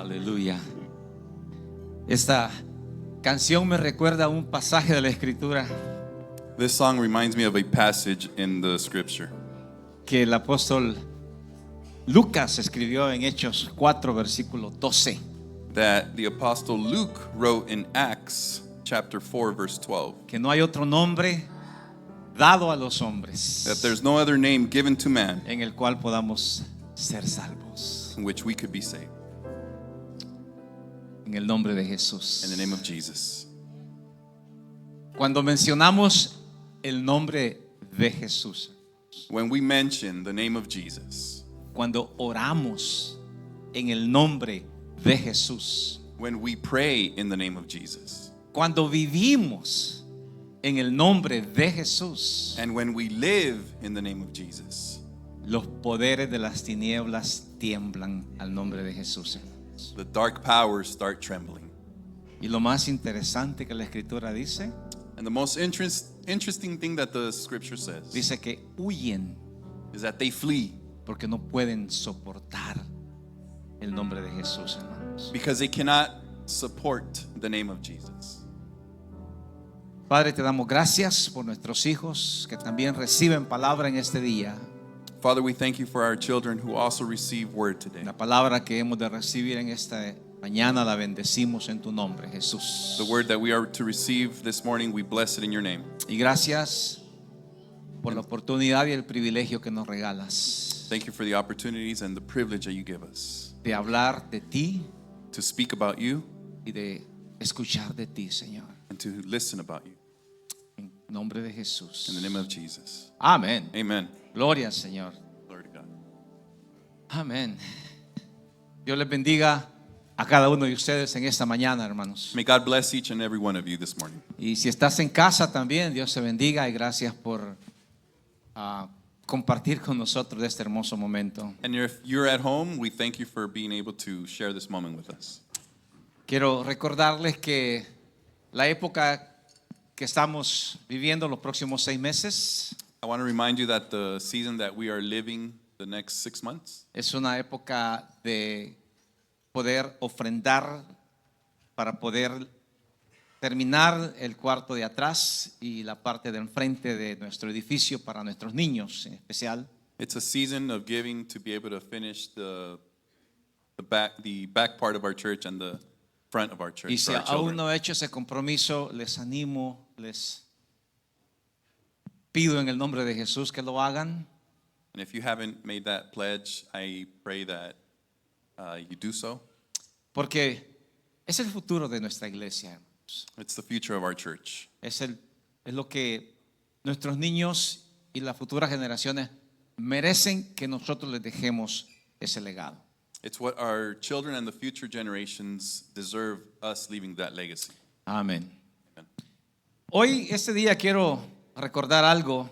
Aleluya. Esta canción me recuerda a un pasaje de la Escritura This song reminds me of a passage in the scripture que el apóstol Lucas escribió en Hechos 4, versículo 12. that the apostle Luke wrote in Acts chapter 4 verse 12. Que no hay otro nombre dado a los hombres That there's no other name given to man en el cual podamos ser salvos. in which we could be saved. En el nombre de Jesús. In the name of Jesus. Cuando mencionamos el nombre de Jesús, When we mention the name of Jesus, cuando oramos en el nombre de Jesús, when we pray in the name of Jesus, cuando vivimos en el nombre de Jesús, and when we live in the name of Jesus, los poderes de las tinieblas tiemblan al nombre de Jesús. the dark powers start trembling. Y lo más interesante que la Escritura dice, And the most interesting thing that the scripture says dice que huyen is that they flee porque no pueden soportar el nombre de Jesús, hermanos. because they cannot support the name of Jesus. Padre, te damos gracias por nuestros hijos que también reciben palabra en este día. Father, we thank you for our children who also receive word today. La palabra que hemos de recibir en esta mañana la bendecimos en tu nombre, Jesús. The word that we are to receive this morning, we bless it in your name. Y gracias por la oportunidad y el privilegio que nos regalas Thank you for the opportunities and the privilege that you give us de hablar de ti to speak about you y de escuchar de ti, Señor. and to listen about you. En nombre de Jesús. In the name of Jesus. Amén. Amen. Gloria al Señor. Glory to God. Amén. Dios les bendiga a cada uno de ustedes en esta mañana, hermanos. May God bless each and every one of you this morning. Y si estás en casa también, Dios te bendiga y gracias por compartir con nosotros de este hermoso momento. And if you're at home, we thank you for being able to share this moment with us. Quiero recordarles que la época que estamos viviendo los próximos 6 meses I want to remind you that the season that we are living the next 6 months es una época de poder ofrendar para poder terminar el cuarto de atrás y la parte de enfrente de nuestro edificio para nuestros niños en especial. It's a season of giving to be able to finish the back part of our church and the front of our church Y si for our aún children. no he hecho ese compromiso, les animo, les pido en el nombre de Jesús que lo hagan. And if you haven't made that pledge, I pray that you do so. Porque es el futuro de nuestra iglesia, hermanos. It's the future of our church. Es lo que nuestros niños y las futuras generaciones merecen que nosotros les dejemos ese legado. It's what our children and the future generations deserve, us leaving that legacy. Amén. Amen. Hoy, este día, quiero recordar algo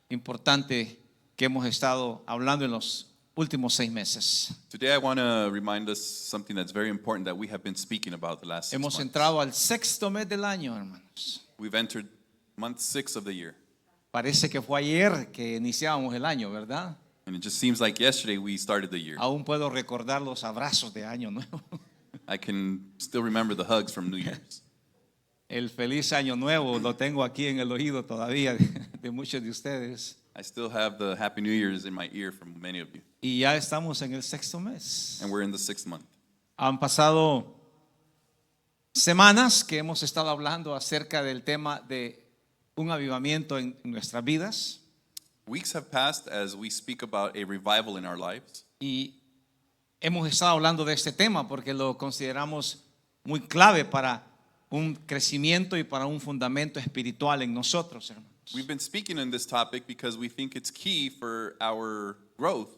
importante que hemos estado hablando en los últimos 6 meses. Today I want to remind us something that's very important that we have been speaking about the last 6 Hemos months. entrado al 6º mes del año, hermanos. We've entered month 6 of the year. Parece que fue ayer que iniciábamos el año, ¿verdad? And it just seems like yesterday we started the year. Aún puedo recordar los abrazos de año nuevo. I can still remember the hugs from New Year's. El feliz año nuevo lo tengo aquí en el oído todavía de muchos de ustedes. I still have the Happy New Year's in my ear from many of you. Y ya estamos en el 6º mes. And we're in the 6th month. Han pasado semanas que hemos estado hablando acerca del tema de un avivamiento en nuestras vidas. Weeks have passed as we speak about a revival in our lives. Y hemos estado hablando de este tema porque lo consideramos muy clave para un crecimiento y para un fundamento espiritual en nosotros, hermanos. We've been speaking on this topic because we think it's key for our growth.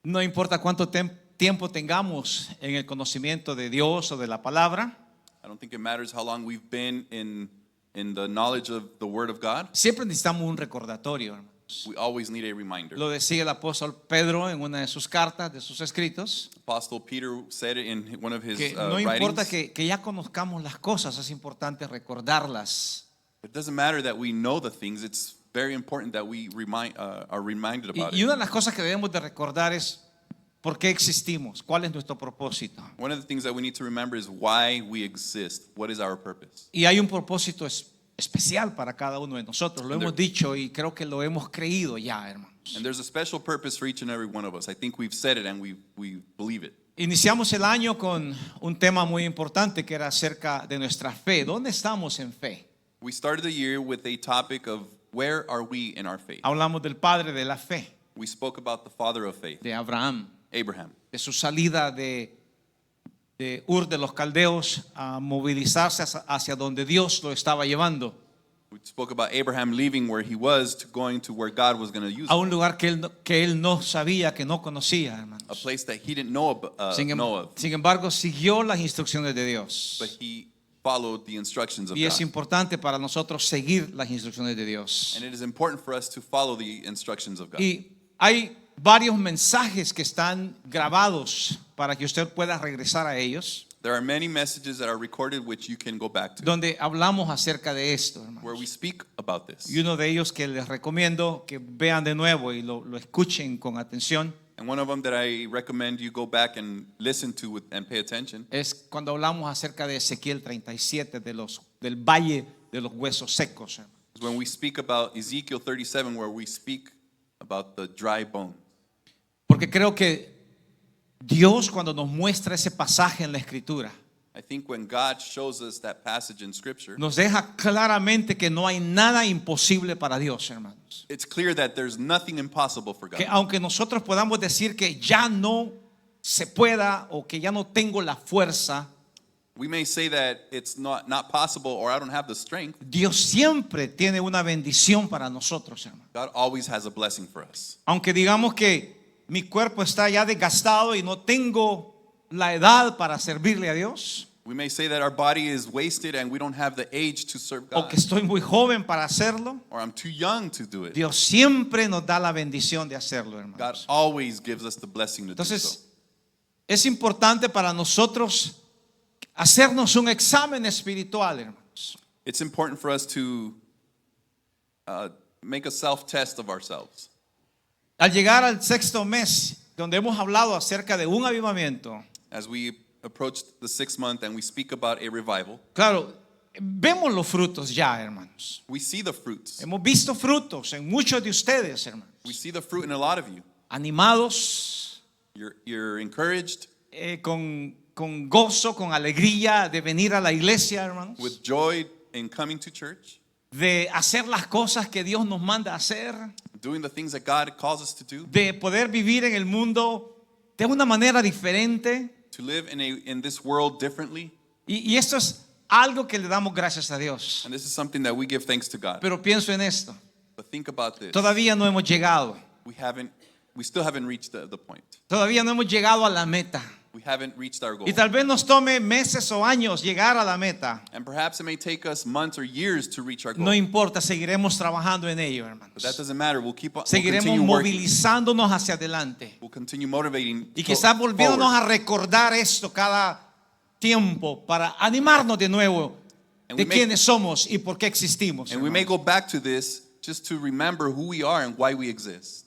No importa cuánto tiempo tengamos en el conocimiento de Dios o de la palabra, I don't think it matters how long we've been in the knowledge of the Word of God. siempre necesitamos un recordatorio, hermanos. We always need a reminder. Lo decía el apóstol Pedro en una de sus cartas, de sus escritos, Apostle Peter said it in one of his que no importa writings. que ya conozcamos las cosas, es importante recordarlas. It doesn't matter that we know the things. It's very important that we are reminded about Y it. una de las cosas que debemos de recordar es ¿Por qué existimos? ¿Cuál es nuestro propósito? One of the things that we need to remember is why we exist. What is our purpose? Y hay un propósito especial para cada uno de nosotros. Lo And hemos dicho y creo que lo hemos creído ya, hermanos. And there's a special purpose for each and every one of us. I think we've said it and we believe it. Iniciamos el año con un tema muy importante que era acerca de nuestra fe. ¿Dónde estamos en fe? We started the year with a topic of where are we in our faith? Hablamos del padre de la fe, We spoke about the father of faith, de Abraham, Abraham, de su salida de Ur de los Caldeos a movilizarse hacia donde Dios lo estaba llevando, We spoke about Abraham leaving where he was to going to where God was going to use a him, un lugar que él no sabía, que no conocía, a hermanos. place that he didn't know of, Sin embargo, siguió las instrucciones de Dios. but he followed the instructions of Y es God. importante para nosotros seguir las instrucciones de Dios. And it is important for us to follow the instructions of God. Y hay varios mensajes que están grabados para que usted pueda regresar a ellos, There are many messages that are recorded which you can go back to, donde hablamos acerca de esto, where hermanos. we speak about this. Y uno de ellos que les recomiendo que vean de nuevo y lo escuchen con atención And one of them that I recommend you go back and listen to and pay attention es cuando hablamos acerca de Ezequiel 37, del valle de los huesos secos, hermanos. is when we speak about Ezekiel 37, where we speak about the dry bones. Porque creo que Dios, cuando nos muestra ese pasaje en la Escritura, I think when God shows us that passage in Scripture, nos deja claramente que no hay nada imposible para Dios, hermanos. it's clear that there's nothing impossible for Que God. aunque nosotros podamos decir que ya no se pueda o que ya no tengo la fuerza, We may say that it's not possible or I don't have the strength. Dios siempre tiene una bendición para nosotros, hermanos. God always has a blessing for us. Aunque digamos que mi cuerpo está ya desgastado y no tengo la edad para servirle a Dios, We may say that our body is wasted and we don't have the age to serve o God, que estoy muy joven para hacerlo, or I'm too young to do it. Dios siempre nos da la bendición de hacerlo, God hermanos. always gives us the blessing to do so. Entonces, es importante para nosotros hacernos un examen espiritual, hermanos. It's important for us to make a self-test of ourselves. Al llegar al sexto mes, donde hemos hablado acerca de un avivamiento, As we approach the 6th month and we speak about a revival, claro, vemos los frutos ya, hermanos. we see the fruits. Hemos visto frutos en muchos de ustedes, hermanos. We see the fruit in a lot of you. Animados, You're encouraged con gozo, con alegría de venir a la iglesia, hermanos. with joy in coming to church, De hacer las cosas que Dios nos manda a hacer. doing the things that God calls us to do, De poder vivir en el mundo de una manera diferente. to live in this world differently. Y esto es algo que le damos gracias a Dios. And this is something that we give thanks to God. Pero pienso en esto. But think about this. Todavía no hemos llegado. We still haven't reached the point. Todavía no hemos llegado a la meta. We haven't reached our goal. Y tal vez nos tome meses o años llegar a la meta. And perhaps it may take us months or years to reach our goal. No importa, seguiremos trabajando en ello, But that hermanos. doesn't matter. We'll Seguiremos continue working. movilizándonos hacia adelante. We'll continue motivating Y quizás volviéndonos forward. a recordar esto cada tiempo para animarnos de nuevo And de we may- quiénes somos y por qué existimos, And we may hermanos. go back to this just to remember who we are and why we exist.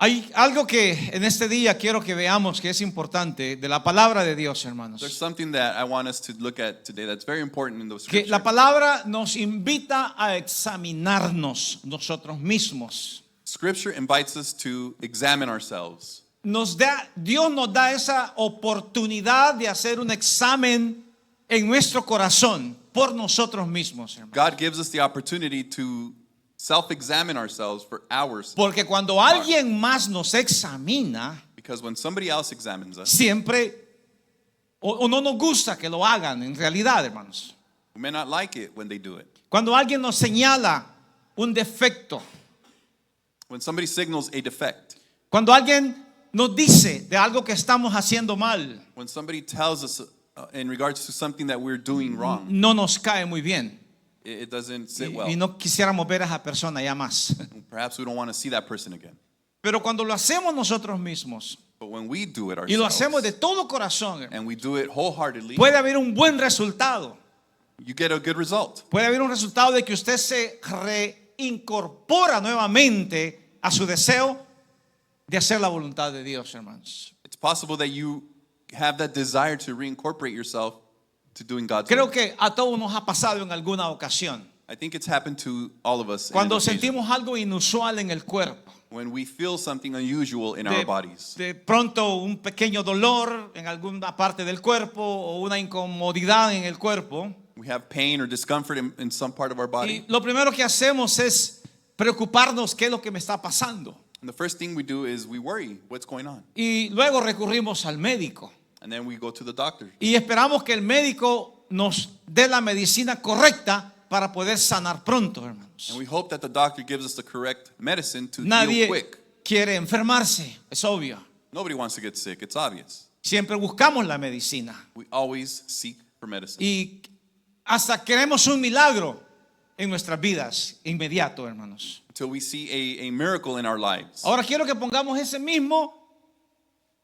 Hay algo que en este día quiero que veamos que es importante de la palabra de Dios, hermanos. There's something that I want us to look at today that's very important in the Que scripture. la palabra nos invita a examinarnos nosotros mismos. Scripture invites us to examine ourselves. Dios nos da esa oportunidad de hacer un examen en nuestro corazón por nosotros mismos, hermanos. God gives us the opportunity to self-examine ourselves for ours. Porque cuando alguien más nos examina, Because when somebody else examines us, siempre o no nos gusta que lo hagan en realidad, hermanos. we may not like it when they do it. Cuando alguien nos señala un defecto, When somebody signals a defect, cuando alguien nos dice de algo que estamos haciendo mal, when somebody tells us in regards to something that we're doing wrong, no nos cae muy bien. it doesn't sit Y well. no quisiéramos ver a esa persona ya más. Perhaps we don't want to see that person again. Pero cuando lo hacemos nosotros mismos But when we do it y lo hacemos de ourselves, todo corazón, and we do it wholeheartedly, puede haber un buen resultado. you get a good result. Puede haber un resultado de que usted se reincorpora nuevamente a su deseo de hacer la voluntad de Dios, hermanos. It's possible that you have that desire to reincorporate yourself to doing God's Creo will. que a todos nos ha pasado en alguna ocasión. I think it's happened to all of us. in Cuando an occasion. sentimos algo inusual en el cuerpo. When we feel something unusual in our bodies. De pronto un pequeño dolor en alguna parte del cuerpo o una incomodidad en el cuerpo. We have pain or discomfort in some part of our body. Y lo primero que hacemos es preocuparnos qué es lo que me está pasando. And the first thing we do is we worry what's going on. Y luego recurrimos al médico. And then we go to the doctor. Y esperamos que el médico nos dé la medicina correcta para poder sanar pronto, hermanos. And we hope that the doctor gives us the correct medicine to heal Nadie quick. quiere enfermarse, es obvio. Nobody wants to get sick. It's obvious. Siempre buscamos la medicina. We always seek for medicine. Y hasta queremos un milagro en nuestras vidas inmediato, hermanos. Until we see a miracle in our lives. Ahora quiero que pongamos ese mismo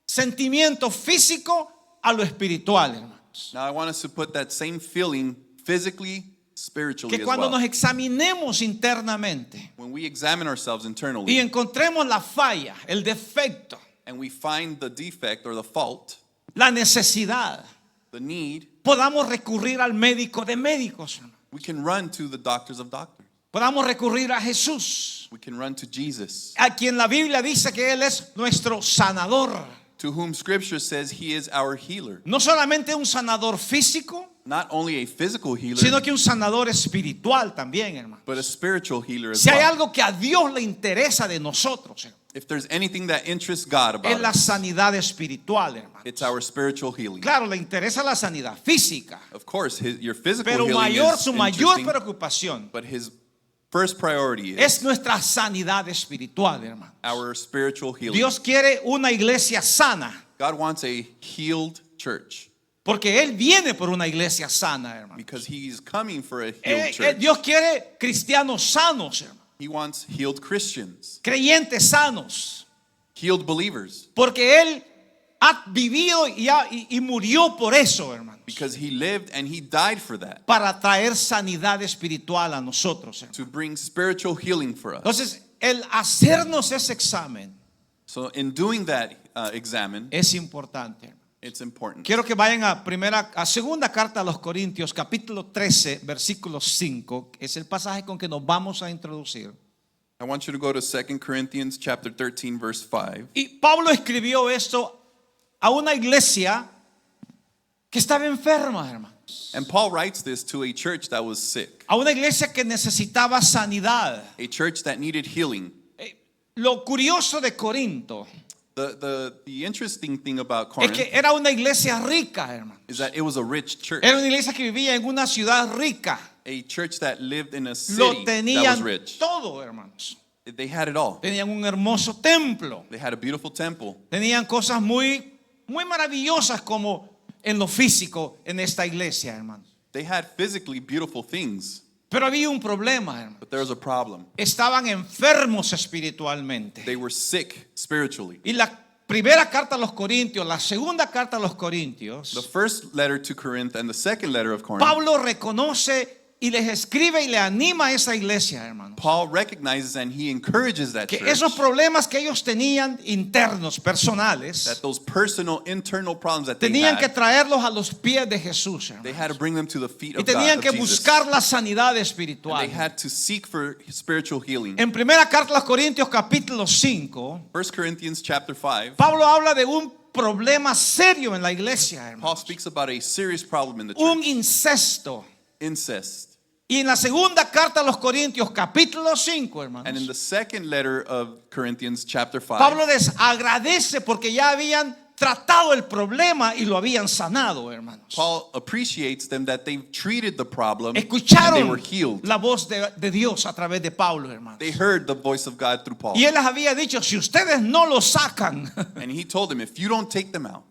sentimiento físico a lo espiritual, hermanos. Now I want us to put that same feeling physically, spiritually Que as cuando well. nos examinemos internamente When we examine ourselves internally y encontremos la falla, el defecto, and we find the defect or the fault, la necesidad, the need, podamos recurrir al médico de médicos, hermano. we can run to the doctors of doctors. Podamos recurrir a Jesús, We can run to Jesus, a quien la Biblia dice que Él es nuestro sanador. to whom Scripture says He is our healer. No solamente un sanador físico, Not only a physical healer, sino que un sanador espiritual también, hermano. but a spiritual healer as Si hay well. algo que a Dios le interesa de nosotros, hermano, If there's anything that interests God es about la us, sanidad espiritual, hermano. it's our spiritual healing. Claro, le interesa la sanidad física, Of course, your physical pero healing is su mayor interesting, preocupación but His first priority is es nuestra sanidad espiritual, hermano. our spiritual healing. Dios quiere una iglesia sana, God wants a healed church porque Él viene por una iglesia sana, hermano. because He's coming for a healed church. Dios quiere cristianos sanos, hermano. He wants healed Christians, Creyentes sanos, healed believers, porque Él ha vivido y murió por eso, hermanos, because He lived and He died for that, para traer sanidad espiritual a nosotros, hermanos. to bring spiritual healing for us. Entonces, el hacernos ese examen So in doing that examine, es importante, hermano. it's important. Quiero que vayan a segunda carta a los Corintios, capítulo 13, versículo 5, es el pasaje con que nos vamos a introducir. I want you to go to 2 Corinthians chapter 13, verse 5. Y Pablo escribió esto a una iglesia que estaba enferma, hermanos. And Paul writes this to a church that was sick, A una iglesia que necesitaba sanidad. a church that needed healing. Lo curioso de Corinto The interesting thing about es Corinth que era una iglesia rica, hermano. is that it was a rich church, Era una iglesia que vivía en una ciudad rica. a church that lived in a Lo city that was tenían rich. todo, hermanos. They had it all. Tenían un hermoso templo. They had a beautiful temple. Tenían cosas muy maravillosas como en lo físico en esta iglesia, hermano. They had physically beautiful things, Pero había un problema, hermano. but there was a problem. Estaban enfermos espiritualmente. They were sick spiritually. Y la primera carta a los Corintios, la segunda carta a los The Corintios, first letter to Corinth and the second letter of Corinth, Pablo reconoce y les escribe y le anima a esa iglesia, hermano, Paul recognizes and he encourages that que church esos problemas que ellos tenían internos, personales, that those personal internal problems that they tenían que had, traerlos a los pies de Jesús, they hermano. had to bring them to the feet Y of tenían God, que of Jesus. buscar la sanidad And espiritual. they had to seek for spiritual healing. En primera carta a los Corintios capítulo 5, 1 Corinthians chapter 5, Pablo habla de un problema serio en la iglesia, hermano. Paul speaks about a serious problem in the Un church, incesto. incest. Y en la segunda carta a los Corintios capítulo 5, And in hermanos, the second letter of Corinthians chapter 5, Pablo les agradece porque ya habían tratado el problema y lo habían sanado, hermanos. Paul appreciates them that they've treated the problem and they Escucharon were healed. la voz de Dios a través de Pablo, hermanos. They heard the voice of God through Paul. Y él les había dicho, si ustedes no lo sacan, And he told them, if you don't take them out,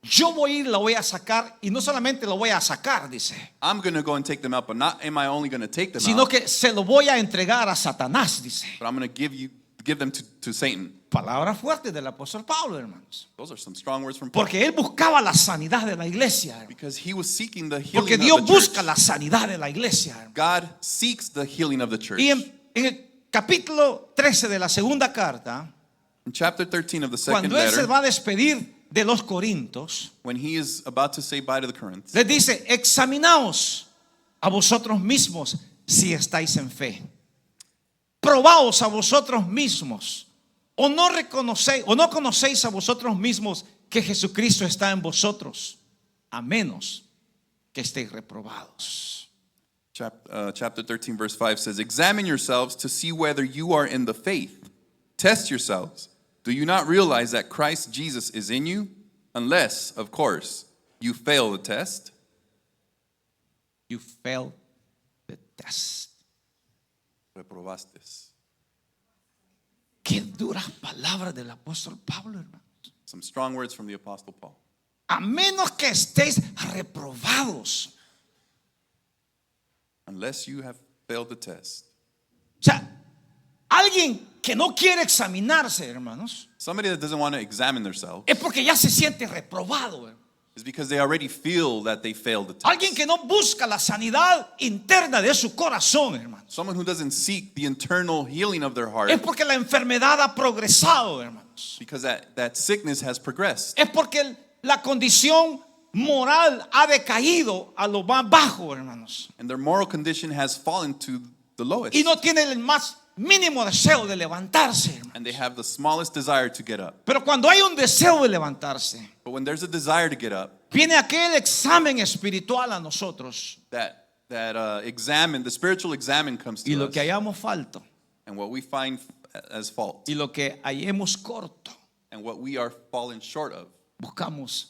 yo voy a ir, lo voy a sacar, y no solamente lo voy a sacar, dice, I'm going to go and take them out, but not am I only going to take them sino out, que se lo voy a entregar a Satanás, dice. but I'm going to give them to Satan. Palabras fuertes del apóstol Pablo, hermanos. Those are some strong words from Paul. Porque él buscaba la sanidad de la iglesia, hermano. Because he was seeking the Porque healing Dios of the busca church. la sanidad de la iglesia, hermano. God seeks the healing of the church. Y en el capítulo 13 de la segunda carta, In chapter 13 of the second cuando él se letter, va a despedir de los corintios, when he is about to say bye to the Corinthians, les dice: examinaos a vosotros mismos si estáis en fe. Probaos a vosotros mismos. O no reconocéis, o no conocéis a vosotros mismos que Jesucristo está en vosotros, a menos que estéis reprobados. chapter 13, verse 5 says, examine yourselves to see whether you are in the faith. Test yourselves. Do you not realize that Christ Jesus is in you? Unless, of course, you fail the test. You failed the test. Reprobaste. Qué duras palabras del apóstol Pablo, hermano. Some strong words from the Apostle Paul. A menos que estéis reprobados. Unless you have failed the test. O sea, alguien que no quiere examinarse, hermanos, Somebody that doesn't want to examine themselves es porque ya se siente reprobado, hermano. is because they already feel that they failed the test. Alguien que no busca la sanidad interna de su corazón, hermanos, Someone who doesn't seek the internal healing of their heart es porque la enfermedad ha progresado, hermanos. because that sickness has progressed. Es porque la condición moral ha decaído a lo más bajo, hermanos. And their moral condition has fallen to the lowest. Y no tiene el más mínimo deseo de levantarse, hermano. And they have the smallest desire to get up. Pero cuando hay un deseo de levantarse, But when there's a desire to get up, viene aquel examen espiritual a nosotros. the spiritual examine comes Y to lo us. que hayamos falto, And what we find as fault y lo que hayamos corto, and what we are fallen short of, buscamos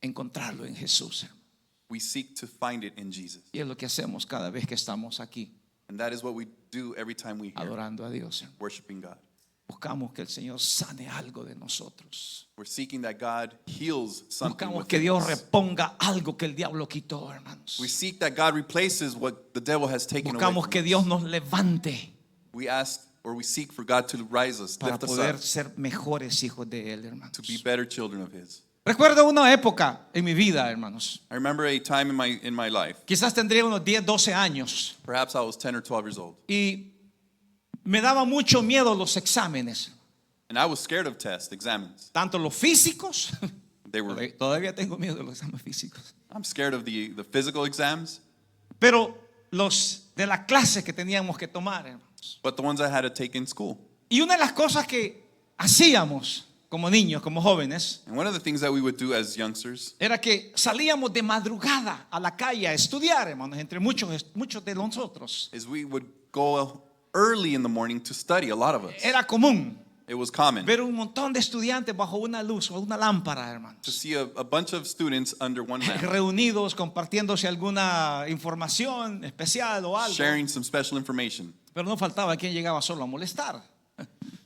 encontrarlo en Jesús, hermano. we seek to find it in Jesus. Y es lo que hacemos cada vez que estamos aquí And that is what we do every time we hear adorando a Dios, hermano. worshiping God. Buscamos que el Señor sane algo de nosotros. We're seeking that God heals something Buscamos que within Dios us. reponga algo que el diablo quitó, hermanos. We seek that God replaces what the devil has taken away Buscamos from que us. Dios nos levante We ask or we seek for God to rise us, para lift us poder up, ser mejores hijos de Él, hermanos. to be better children of His. Recuerdo una época en mi vida, hermanos. I remember a time in my life, Quizás tendría unos 10, 12 años. perhaps I was 10 or 12 years old, Y me daba mucho miedo los exámenes. and I was scared of tests, examines. Tanto los físicos. They were, Todavía tengo miedo de los exámenes físicos. I'm scared of the physical exams, Pero los de la clase que teníamos que tomar, hermanos. but the ones I had to take in school. Y una de las cosas que hacíamos como niños, como jóvenes, And one of the things that we would do as youngsters era que salíamos de madrugada a la calle a estudiar, hermanos, entre muchos de nosotros. is we would go early in the morning to study, a lot of us. Era común It was common ver un montón de estudiantes bajo una luz o una lámpara, to hermanos, see a bunch of students under one lamp, reunidos compartiéndose alguna información especial o algo. sharing some special information. Pero no faltaba quien llegaba solo a molestar.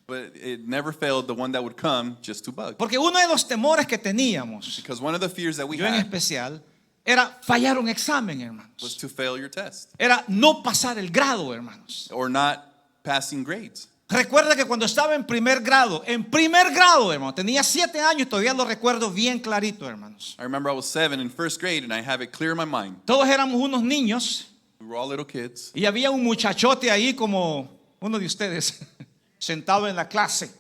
But it never failed the one that would come just to bug. Porque uno de los temores que teníamos, Because one of the fears that we yo en had especial, era fallar un examen, was hermanos. to fail your test Era no pasar el grado, hermanos. or not passing grades. Recuerda que cuando estaba en primer grado, hermano, tenía 7 años, todavía lo recuerdo bien clarito, hermanos. I remember I was 7 in first grade and I have it clear in my mind. Todos éramos unos niños We were all little kids. y había un muchachote ahí como uno de ustedes, sentado en la clase,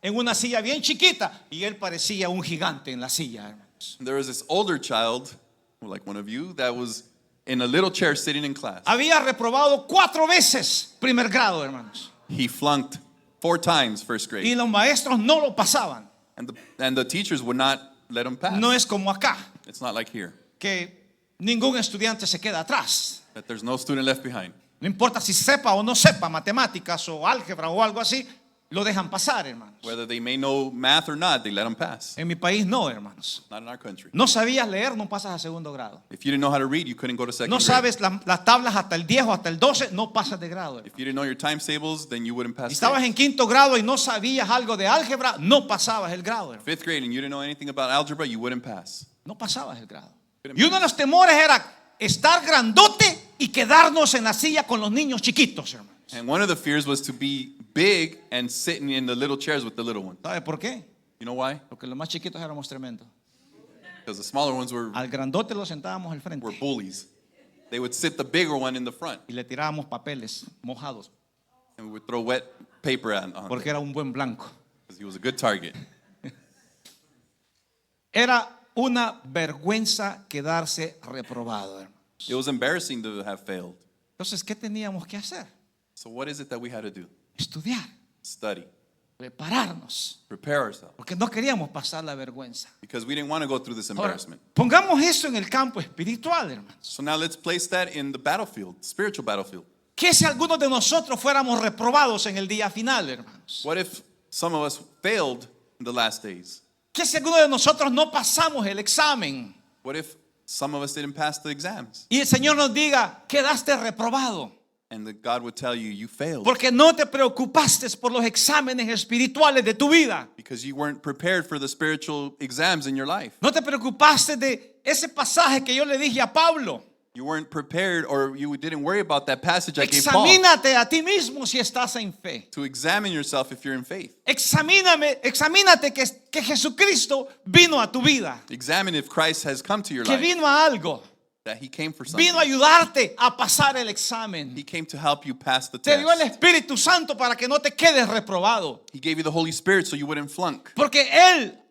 en una silla bien chiquita, y él parecía un gigante en la silla, hermanos. And there was this older child, like one of you, that was in a little chair sitting in class. Había reprobado 4 veces primer grado, hermanos. He flunked 4 times first grade. Y los maestros no lo pasaban. And the teachers would not let him pass. No es como acá, It's not like here, que ningún estudiante se queda atrás. that there's no student left behind. No importa si sepa o no sepa matemáticas o álgebra o algo así, lo dejan pasar, hermanos. Whether they may know math or not, they let him pass. En mi país no, hermanos. Not in our country. No sabías leer, no pasas a segundo grado. If you didn't know how to read, you couldn't go to second No grade. sabes las tablas hasta el 10 o hasta el 12, no pasas de grado, hermano. If you didn't know your times tables, then you wouldn't Si pass estabas grades. en quinto grado y no sabías algo de álgebra, no pasabas el grado, hermano. 5th grade and you didn't know anything about algebra, you wouldn't pass. No pasabas el grado. Y uno de los temores era estar grandote y quedarnos en la silla con los niños chiquitos, hermanos. And one of the fears was to be big and sitting in the little chairs with the little ones. ¿Sabe por qué? You know why? Porque los más chiquitos éramos tremendos. Because the smaller ones were Al grandote lo sentábamos al frente bullies. They would sit the bigger one in the front, y le tirábamos papeles mojados and we would throw wet paper on them porque era un buen blanco. because he was a good target. Era una vergüenza quedarse reprobado, hermano. It was embarrassing to have failed. Entonces, ¿qué teníamos que hacer? So what is it that we had to do? Estudiar, Study, prepararnos, prepare ourselves, porque no queríamos pasar la vergüenza. because we didn't want to go through this Ahora, embarrassment. pongamos eso en el campo espiritual, hermanos. So now let's place that in the battlefield, spiritual battlefield. ¿Qué si algunos de nosotros fuéramos reprobados en el día final, hermanos? What if some of us failed in the last days? ¿Qué si algunos de nosotros no pasamos el examen? What if some of us didn't pass the exams? Y el Señor nos diga, quedaste reprobado, And that God would tell you, you failed porque no te preocupaste por los exámenes espirituales de tu vida. because you weren't prepared for the spiritual exams in your life. No te preocupaste de ese pasaje que yo le dije a Pablo. You weren't prepared, or you didn't worry about that passage I gave Paul, Examínate a ti mismo si estás en fe. to examine yourself if you're in faith. Examínate que Jesucristo vino a tu vida, Examine if Christ has come to your que life, vino a algo, that he came for something. vino a ayudarte a pasar el examen. He came to help you pass the Te dio el test. Espíritu Santo para que no te quedes reprobado, He gave you the Holy Spirit so you wouldn't flunk, porque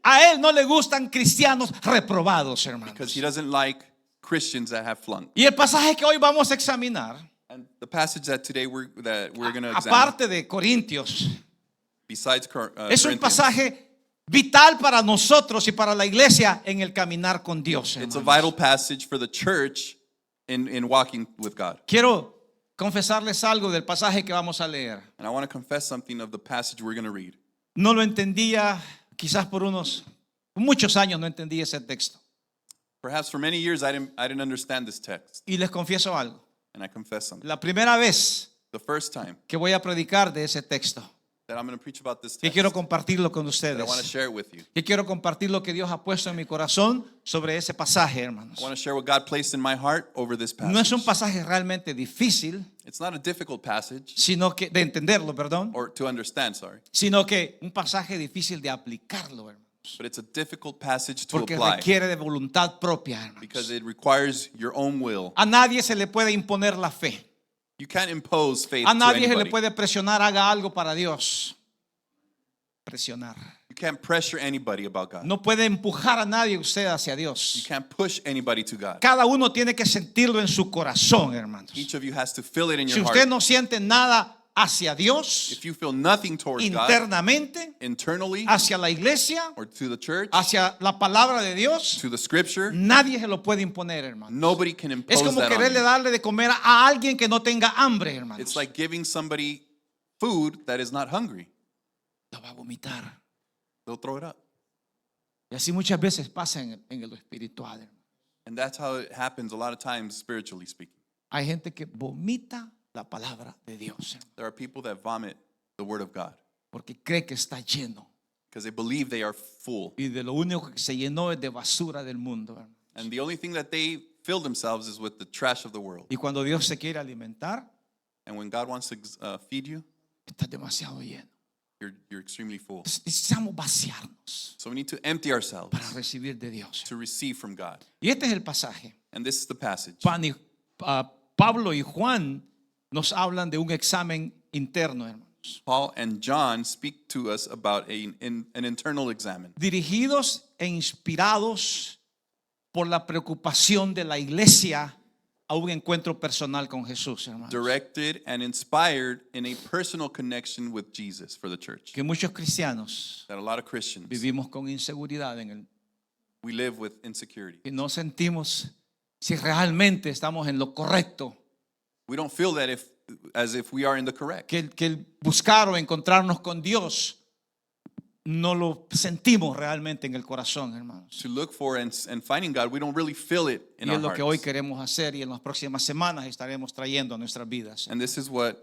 a él no le gustan cristianos reprobados, because he hermanos. doesn't like Christians that have flunked. Y el pasaje que hoy vamos a examinar, And the passage that today we're going to examine, aparte de Corintios, besides es un Corinthians, pasaje vital para nosotros y para la iglesia en el caminar con Dios, it's a hermanos. vital passage for the church in walking with God. Quiero confesarles algo del pasaje que vamos a leer. And I want to confess something of the passage we're going to read. No lo entendía, quizás por muchos años no entendí ese texto. Perhaps for many years I didn't understand this text, Y les confieso algo. and I confess something. La primera vez The first time que voy a predicar de ese texto, that I'm going to preach about this que text, quiero compartirlo con that I want to ustedes, share it with you. que quiero compartir lo que Dios ha puesto en mi corazón sobre ese pasaje, hermanos. I want to share what God placed in my heart over this passage. No es un pasaje realmente difícil, It's not a difficult passage, sino que de entenderlo, perdón, or to understand, sorry, sino que un pasaje difícil de aplicarlo, hermanos, but it's a difficult passage to porque apply requiere de voluntad propia, because hermanos. it requires your own will. A nadie se le puede imponer la fe. You can't impose faith A to nadie se le anybody. puede presionar, haga algo para Dios. Presionar. You can't pressure anybody about God. No puede empujar a nadie usted hacia You Dios. can't push anybody to God. Cada uno tiene que sentirlo en su corazón, hermanos. Each of you has to feel it in Si your usted heart. no siente nada hacia Dios If you feel nothing towards God internamente, internally hacia la iglesia, or to the church, hacia la palabra de Dios, to the scripture, nadie se lo puede imponer, hermanos. nobody can Es impose como that on quererle you. darle de comer a alguien que no tenga hambre, hermanos. It's like giving somebody food that is not hungry. Lo va a vomitar. They'll throw it up. Y así muchas veces pasa en lo espiritual, hermano. And that's how it happens a lot of times, spiritually speaking. Hay gente que vomita la palabra de Dios, hermano, There are people that vomit the word of God porque cree que está lleno because they believe they are full. y de lo único que se llenó es de basura del mundo, hermano. And the only thing that they fill themselves is with the trash of the world. Y cuando Dios se quiere alimentar, And when God wants to feed you, está demasiado lleno. you're extremely full. Necesitamos vaciarnos So we need to empty ourselves para recibir de Dios. to receive from God. Y este es el pasaje. And this is the passage. Pablo y Juan nos hablan de un examen interno, hermanos, Paul and John speak to us about an internal examen, dirigidos e inspirados por la preocupación de la iglesia a un encuentro personal con Jesús, hermanos. directed and inspired in a personal connection with Jesus for the church. Que muchos cristianos That a lot of Christians, vivimos con inseguridad we live with insecurity. y no sentimos si realmente estamos en lo correcto. We don't feel that as if we are in the correct. Que el buscar o encontrarnos con Dios no lo sentimos realmente en el corazón, hermanos. To look for and finding God, we don't really feel it in Y our es lo que hoy hearts. queremos hacer y en las próximas semanas estaremos trayendo a nuestras vidas. And this is what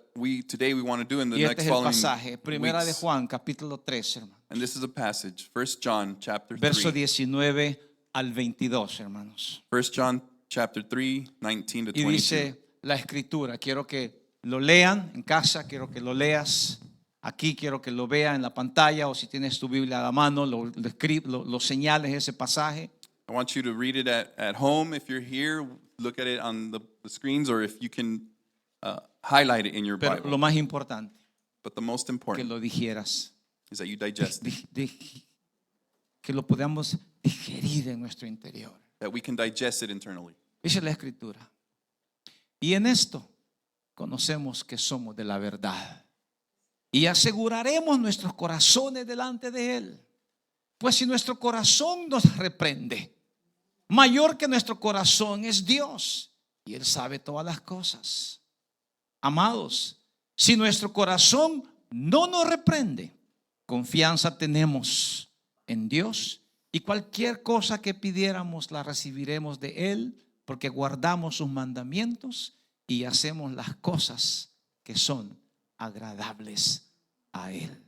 today we want to do in the Y este next es el following pasaje, Primera de weeks. Juan, capítulo 3, hermano. And this is a passage, 1 John chapter Verso 3. 19 al 22, hermanos. 1 John chapter 3, 19 to Y 22. dice la escritura, quiero que lo lean en casa, quiero que lo leas aquí, quiero que lo vean en la pantalla o si tienes tu Biblia a la mano, lo señales ese pasaje. I want you to read it at home. If you're here, look at it on the screens, or if you can highlight it in your Pero Bible. lo más importante, But the most que important lo dijeras is that you digest it, que lo podamos digerir en nuestro interior. that we can digest it internally. Dice la Escritura. Y en esto conocemos que somos de la verdad. Y aseguraremos nuestros corazones delante de Él. Pues si nuestro corazón nos reprende, mayor que nuestro corazón es Dios. Y Él sabe todas las cosas. Amados, si nuestro corazón no nos reprende, confianza tenemos en Dios. Y cualquier cosa que pidiéramos la recibiremos de Él, porque guardamos sus mandamientos y hacemos las cosas que son agradables a Él.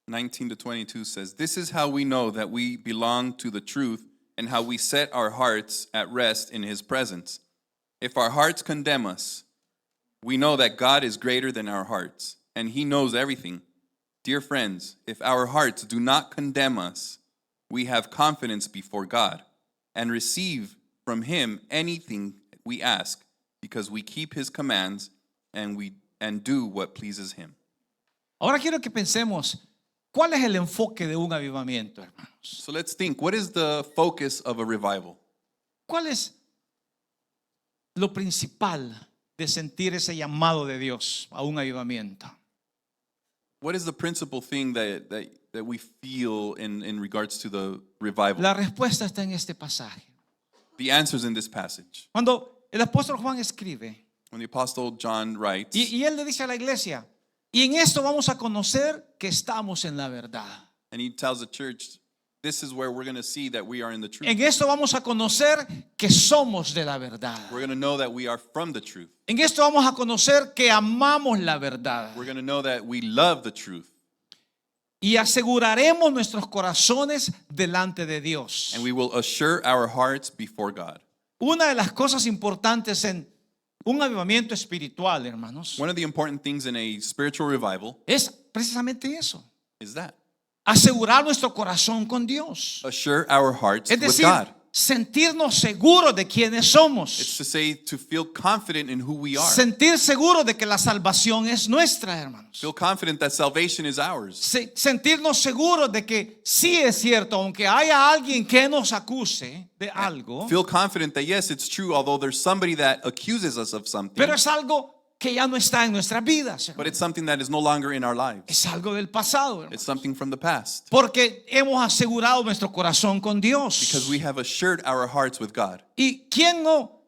19 to 22 says, "This is how we know that we belong to the truth and how we set our hearts at rest in His presence. If our hearts condemn us, we know that God is greater than our hearts, and He knows everything. Dear friends, if our hearts do not condemn us, we have confidence before God and receive from Him anything we ask, because we keep His commands and do what pleases Him." Ahora quiero que pensemos, ¿cuál es el enfoque de un avivamiento, hermanos? So let's think, what is the focus of a revival? ¿Cuál es lo principal de sentir ese llamado de Dios a un avivamiento? What is the principal thing that we feel in regards to the revival? La respuesta está en este pasaje. The answer's in this passage. Cuando el apóstol Juan escribe, When the Apostle John writes, y él le dice a la iglesia, y en esto vamos a conocer que estamos en la verdad. and he tells the church, this is where we're going to see that we are in the truth. En esto vamos a conocer que somos de la verdad. We're going to know that we are from the truth. En esto vamos a conocer que amamos la verdad. We're going to know that we love the truth. Y aseguraremos nuestros corazones delante de Dios. And we will assure our hearts before God. Una de las cosas importantes en un avivamiento espiritual, hermanos, One of the important things in a spiritual revival es precisamente eso. is that. Asegurar nuestro corazón con Dios. Assure our hearts Es with decir, God. sentirnos seguros de quiénes It's somos. to say, to feel confident in who we are. Sentir seguro de que la salvación es nuestra, hermanos. Feel confident that salvation is ours. Sentirnos seguros de que sí es cierto, aunque haya alguien que nos acuse de algo, Feel confident that yes, it's true, although there's somebody that accuses us of something, pero es algo que ya no está en nuestras vidas, but hermanos. it's something that is no longer in our lives. Es algo del pasado, hermanos. It's something from the past. Porque hemos asegurado nuestro corazón con Dios. Because we have assured our hearts with God. ¿Y quién no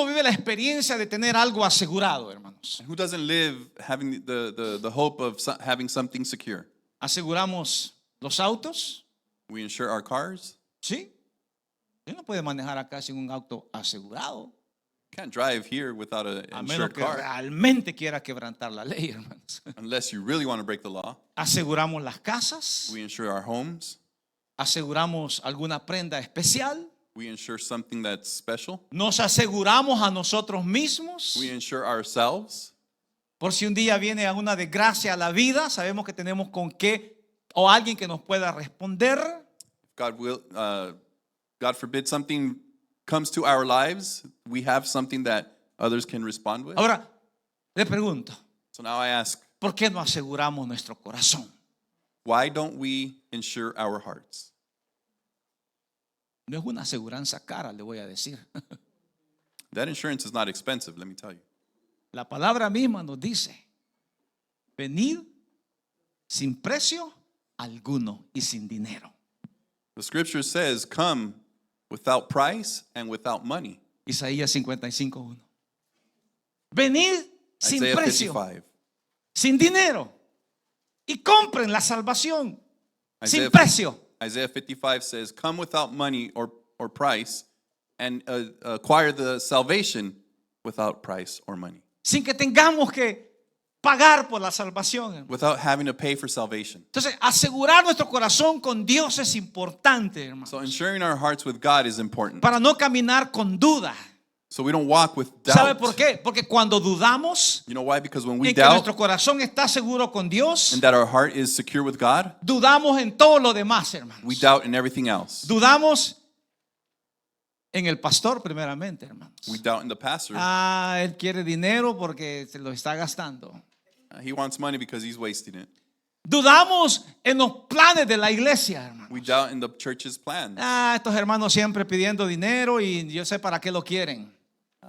vive la experiencia de tener algo asegurado, hermanos? And who doesn't live having the hope of having something secure? ¿Aseguramos los autos? We insure our cars. Sí. Usted no puede manejar acá sin un auto asegurado, Can't drive here without an a menos insured que car realmente quiera quebrantar la ley, hermanos. unless you really want to break the law. Aseguramos las casas, We insure our homes. aseguramos alguna prenda especial, We insure something that's special. nos aseguramos a nosotros mismos. We insure ourselves. Por si un día viene alguna desgracia a la vida, sabemos que tenemos con qué o alguien que nos pueda responder. God forbid something comes to our lives, we have something that others can respond with. Ahora, le pregunto, So now I ask, ¿por qué no aseguramos nuestro corazón? why don't we insure our hearts? No es una aseguranza cara, le voy a decir. That insurance is not expensive, let me tell you. La palabra misma nos dice, venid sin precio alguno y sin dinero. The scripture says, come without price and without money. Isaías 55:1. Venid sin Isaiah precio, 55. sin dinero, y compren la salvación sin Isaiah, precio. Isaiah 55 says, come without money or price and acquire the salvation without price or money. Sin que tengamos que pagar por la salvación. Without having to pay for salvation. Entonces, asegurar nuestro corazón con Dios es importante, hermano. So insuring our hearts with God is important. Para no caminar con duda. So we don't walk with ¿Sabe doubt. por qué? Porque cuando dudamos You know why? Because when we en que doubt nuestro corazón está seguro con Dios, and that our heart is secure with God, dudamos en todo lo demás, hermanos. we doubt in everything else. Dudamos en el pastor primeramente, hermanos. We doubt in the pastor. Él quiere dinero porque se lo está gastando. He wants money because he's wasting it. Dudamos en los planes de la iglesia, hermano. We doubt in the church's plans. Estos hermanos siempre pidiendo dinero y yo sé para qué lo quieren.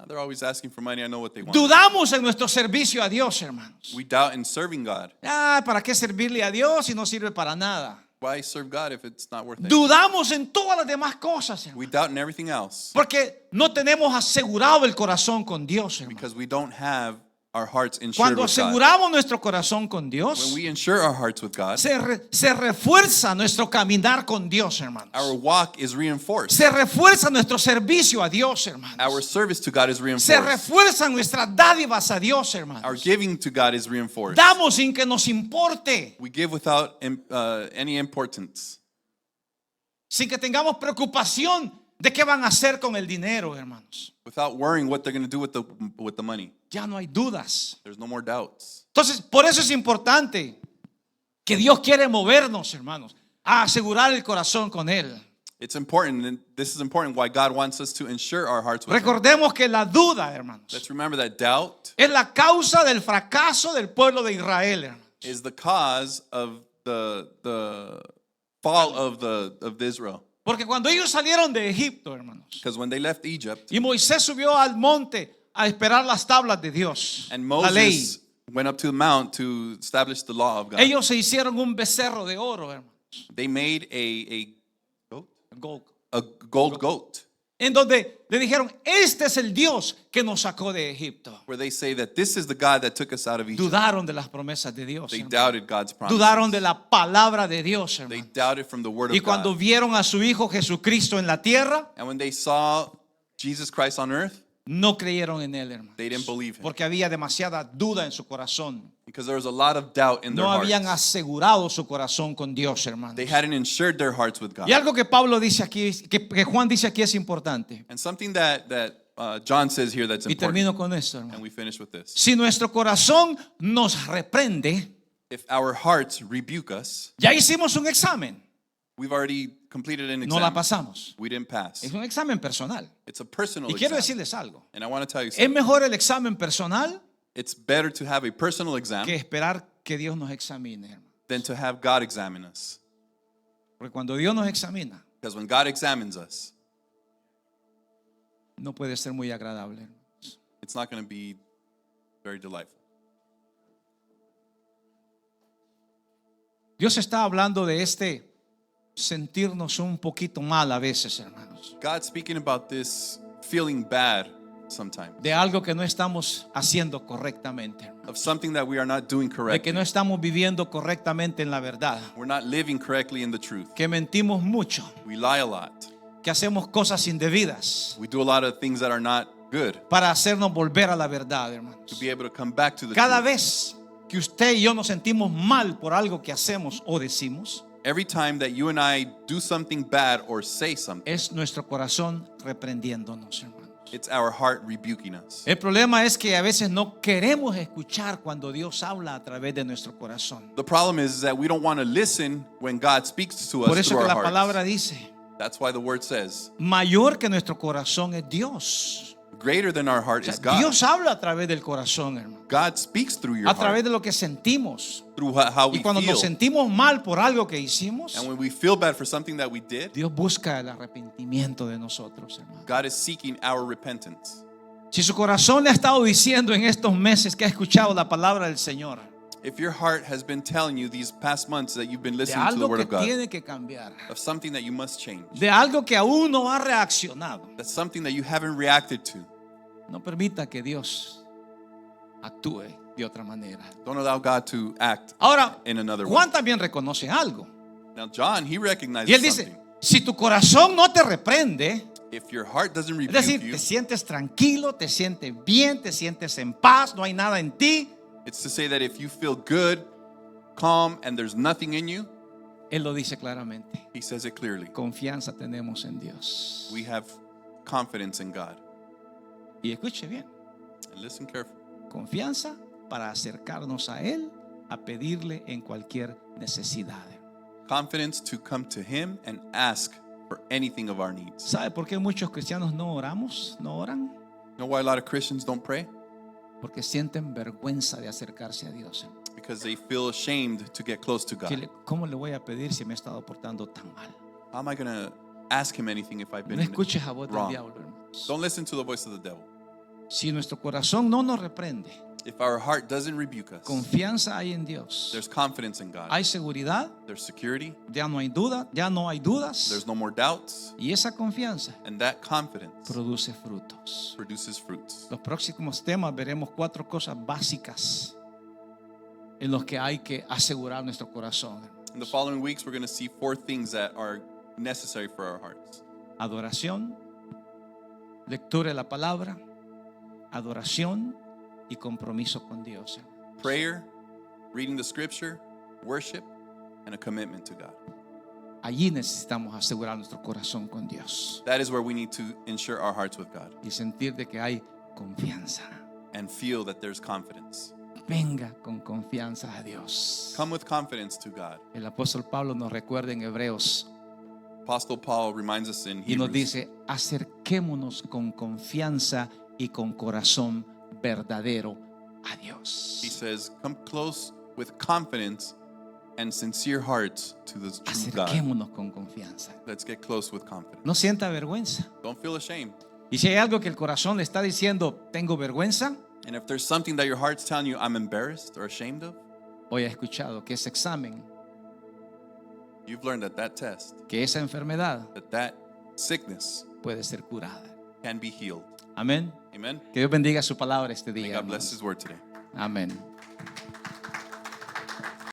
They're always asking for money. I know what they want. Dudamos en nuestro servicio a Dios, hermanos. We doubt in serving God. ¿Para qué servirle a Dios si no sirve para nada? Why serve God if it's not worth it? Dudamos en todas las demás cosas, hermano. We doubt in everything else Porque no tenemos asegurado el corazón con Dios, hermano. because we don't have our hearts insured Cuando with God. aseguramos nuestro corazón con When Dios, we insure our hearts with God, se refuerza nuestro caminar con Dios, hermanos. our walk is reinforced. Se refuerza nuestro servicio a Dios, Our hermanos. service to God is Se reinforced. refuerzan nuestras dádivas a Dios, Our hermanos. giving to God is reinforced. Damos sin que nos importe, We give without any importance, sin que tengamos preocupación de qué van a hacer con el dinero, hermanos. without worrying what they're going to do with the money. Ya no hay dudas. There's no more doubts. Entonces, por eso es importante que Dios quiere movernos, hermanos, a asegurar el corazón con Él. It's important, and this is important why God wants us to insure our hearts with Him. Recordemos que la duda, hermanos, Let's remember that doubt es la causa del fracaso del pueblo de Israel, hermanos. is the cause of the fall of Israel. Porque cuando ellos salieron de Egipto, hermanos, Because when they left Egypt y Moisés subió al monte a esperar las tablas de Dios, and la ley, Moses went up to the mount to establish the law of God, ellos se hicieron un becerro de oro, hermanos, they made a gold, gold goat en donde le dijeron, este es el Dios que nos sacó de Egipto. where they say that this is the God that took us out of Egypt. Dudaron de las promesas de Dios, They hermanos. doubted God's promises. Dudaron de la palabra de Dios, They hermanos. doubted from the word Y of cuando God. vieron a su Hijo Jesucristo en la tierra, And when they saw Jesus Christ on earth, no creyeron en Él, hermanos. they didn't believe Him Porque había demasiada duda en su corazón. because there was a lot of doubt in their No habían hearts. asegurado su corazón con Dios, hermanos. They hadn't insured their hearts with God. Y algo que Pablo dice aquí, que Juan dice aquí es importante. And something that John says here that's Y important, termino con esto, and hermano. we finish with this. Si nuestro corazón nos reprende, If our hearts rebuke us, ya hicimos un examen, we've already completed an no la exam. pasamos. We didn't pass. Es un examen personal. It's a personal Y quiero exam. decirles algo. And I want to tell you Es something. mejor el examen personal It's better to have a personal exam que esperar que Dios nos examine, hermano. than to have God examine us. Porque cuando Dios nos examina, Because when God examines us, no puede ser muy agradable, hermano. it's not going to be very delightful. Dios está hablando de sentirnos un poquito mal a veces, hermanos. God's speaking about this feeling bad sometimes, De algo que no estamos haciendo correctamente, hermano. of something that we are not doing De que correctly. no estamos viviendo correctamente en la verdad. We're not living correctly in the truth. Que mentimos mucho. We lie a lot. Que hacemos cosas indebidas We do a lot of things that are not good para hacernos volver a la verdad, hermanos. to be able to come back to the Cada truth. vez que usted y yo nos sentimos mal por algo que hacemos o decimos, Every time that you and I do something bad or say something, es nuestro corazón reprendiéndonos, hermanos. it's our heart rebuking us. El problema es que a veces no queremos escuchar cuando Dios habla a través de nuestro corazón. The problem is that we don't want to listen when God speaks to Por us eso through que our la palabra hearts. dice, That's why the word says, mayor que nuestro corazón es Dios. greater than our heart O sea, is God. Dios habla a través del corazón, hermano. God speaks through your A través heart, de lo que sentimos. through how we Y cuando feel. nos sentimos mal por algo que hicimos, And when we feel bad for something that we did, Dios busca el arrepentimiento de nosotros, hermano. God is seeking our repentance. Si su corazón le ha estado diciendo en estos meses que ha escuchado la palabra del Señor, If your heart has been telling you these past months that you've been de listening to the algo word que of God, tiene que cambiar, of something that you must change, de algo que aún no ha reaccionado, that's something that you haven't reacted to, no permita que Dios actúe de otra manera. don't allow God to act Ahora, in another way. Juan también reconoce algo. Now, John, he Y recognizes él dice, something. si tu corazón no te reprende, If your heart doesn't es rebuke decir, you, te sientes tranquilo, te sientes bien, te sientes en paz, no hay nada en ti, it's to say that if you feel good, calm, and there's nothing in you, él lo dice claramente. he says it clearly. Confianza tenemos en Dios. We have confidence in God. Y escuche bien, And listen carefully. confianza para acercarnos a Él, a pedirle en cualquier necesidad. Confidence to come to him and ask for anything of our needs. ¿Sabe por qué muchos cristianos no oramos, no oran? You know why a lot of Christians don't pray? Porque sienten vergüenza de acercarse a Dios. because they feel ashamed to get close to God. ¿Cómo le voy a pedir si me he estado portando tan mal? How am I going to ask him anything if I've been No escuches a voz del wrong? diablo, hermanos. Don't listen to the voice of the devil. Si nuestro corazón no nos reprende, If our heart doesn't rebuke us, confianza hay en Dios, there's confidence in God. hay seguridad, There's security. ya no hay duda, ya no hay dudas, There's no more doubts. y esa confianza And that confidence produce frutos. produces fruits. Los próximos temas veremos 4 cosas básicas en los que hay que asegurar nuestro corazón. In the following weeks, we're going to see 4 things that are necessary for our hearts. Adoración, lectura de la palabra, adoración y compromiso con Dios. Prayer, reading the scripture, worship, and a commitment to God. Allí necesitamos asegurar nuestro corazón con Dios That is where we need to ensure our hearts with God y sentir de que hay confianza. and feel that there's confidence. Venga con confianza a Dios. Come with confidence to God. El apóstol Pablo nos recuerda en Hebreos Apostle Paul reminds us in y nos Hebrews, dice, acerquémonos con confianza y con corazón verdadero a Dios. he says, come close with confidence and sincere hearts to the true God. Acerquémonos con confianza. Let's get close with confidence. No sienta vergüenza. Don't feel ashamed. Y si hay algo que el corazón le está diciendo, tengo vergüenza, And if there's something that your heart's telling you, I'm embarrassed or ashamed of, hoy he escuchado que ese examen, you've learned that that test, que esa enfermedad that sickness puede ser curada. can be healed. Amén. Amen. Que Dios bendiga su palabra este May día. God bless hermanos. His word today. Amén.